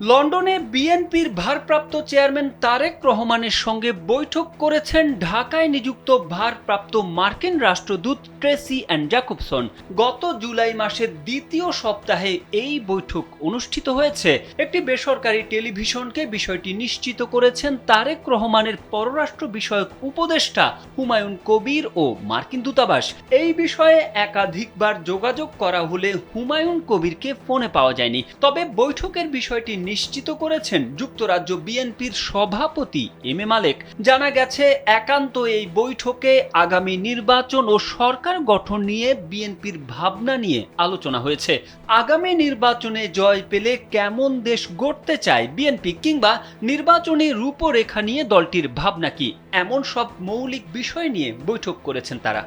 লন্ডনে বিএনপির ভারপ্রাপ্ত চেয়ারম্যান তারেক রহমানের সঙ্গে বৈঠক করেছেন ঢাকায় নিযুক্ত ভারপ্রাপ্ত মার্কিন রাষ্ট্রদূত ট্রেসি অ্যান্ড জ্যাকবসন। গত জুলাই মাসের দ্বিতীয় সপ্তাহে এই বৈঠক অনুষ্ঠিত হয়েছে। একটি বেসরকারি টেলিভিশনকে বিষয়টি নিশ্চিত করেছেন তারেক রহমানের পররাষ্ট্র বিষয়ক উপদেষ্টা হুমায়ুন কবির ও মার্কিন দূতাবাস। এই বিষয়ে একাধিকবার যোগাযোগ করা হলে হুমায়ুন কবিরকে ফোনে পাওয়া যায়নি। তবে বৈঠকের বিষয়টি নিশ্চিত করেছেন যুক্তরাজ্য বিএনপির সভাপতি এম এ মালেক। জানা গেছে, একান্ত এই বৈঠকে আগামী নির্বাচন ও সরকার গঠন নিয়ে বিএনপির ভাবনা নিয়ে আলোচনা হয়েছে। আগামী নির্বাচনে জয় পেলে কেমন দেশ গড়তে চায় বিএনপি, কিংবা নির্বাচনী রূপরেখা নিয়ে দলটির ভাবনা কি, এমন সব মৌলিক বিষয় নিয়ে বৈঠক করেছেন তারা।